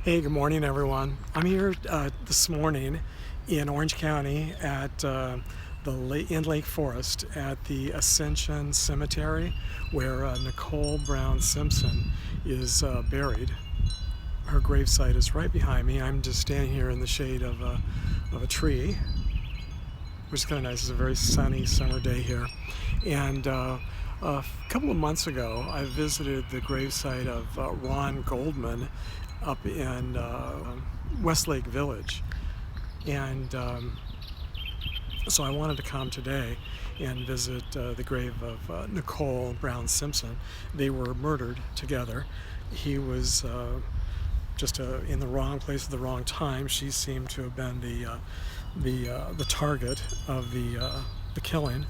Hey, good morning, everyone. I'm here this morning in Orange County at in Lake Forest at the Ascension Cemetery, where Nicole Brown Simpson is buried. Her gravesite is right behind me. I'm just standing here in the shade of a tree, which is kind of nice. It's a very sunny summer day here. And a couple of months ago, I visited the gravesite of Ron Goldman up in Westlake Village. And so I wanted to come today and visit the grave of Nicole Brown Simpson. They were murdered together. He was just in the wrong place at the wrong time. She seemed to have been the target of the killing,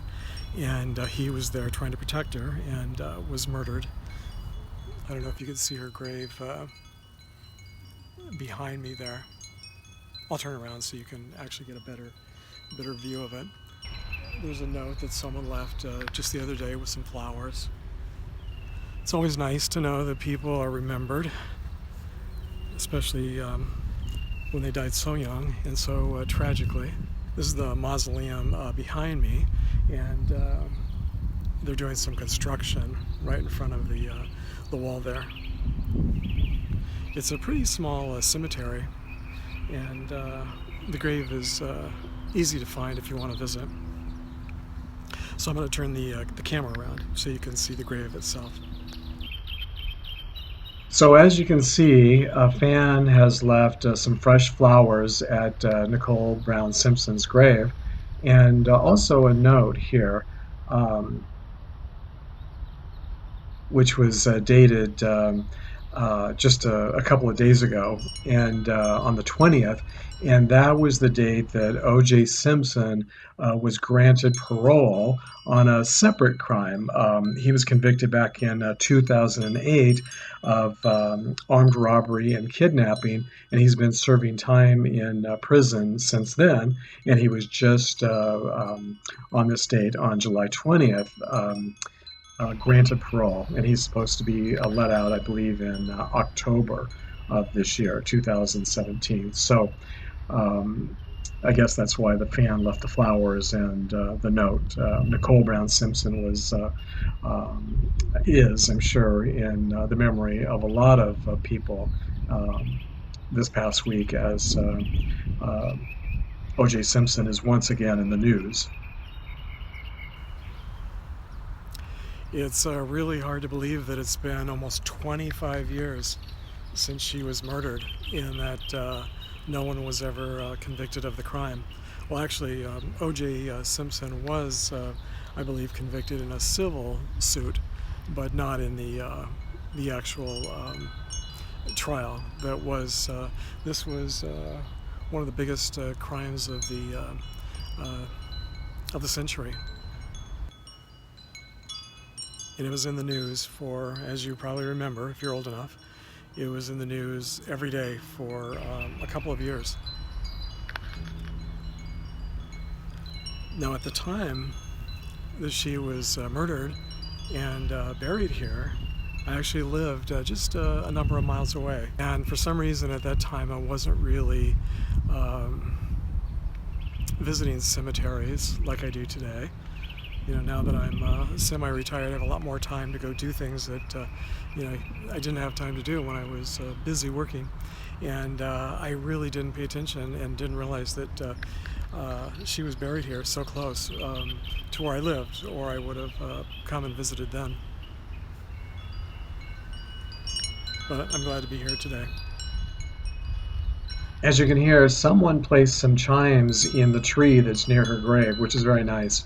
and he was there trying to protect her and was murdered. I don't know if you can see her grave behind me there. I'll turn around so you can actually get a better view of it. There's a note that someone left just the other day with some flowers. It's always nice to know that people are remembered, especially when they died so young and so tragically. This is the mausoleum behind me, and they're doing some construction right in front of the wall there. It's a pretty small cemetery, and the grave is easy to find if you want to visit. So I'm going to turn the camera around so you can see the grave itself. So as you can see, a fan has left some fresh flowers at Nicole Brown Simpson's grave, and also a note here, which was dated just a couple of days ago, and on the 20th, and that was the date that O.J.Simpson was granted parole on a separate crime. He was convicted back in 2008 of armed robbery and kidnapping, and he's been serving time in prison since then, and he was just on this date on July 20th. Granted parole, and he's supposed to be let out, I believe, in October of this year, 2017. So I guess that's why the fan left the flowers and the note. Nicole Brown Simpson is, I'm sure, in the memory of a lot of people this past week, as O.J. Simpson is once again in the news. It's really hard to believe that it's been almost 25 years since she was murdered, and that no one was ever convicted of the crime. Well, actually, O.J. Simpson was, I believe, convicted in a civil suit, but not in the actual trial. This was one of the biggest crimes of the century. And it was in the news for, as you probably remember, if you're old enough, it was in the news every day for a couple of years. Now, at the time that she was murdered and buried here, I actually lived just a number of miles away. And for some reason at that time, I wasn't really visiting cemeteries like I do today. You know, now that I'm semi-retired, I have a lot more time to go do things that, I didn't have time to do when I was busy working. And I really didn't pay attention and didn't realize that she was buried here so close to where I lived, or I would have come and visited then. But I'm glad to be here today. As you can hear, someone placed some chimes in the tree that's near her grave, which is very nice.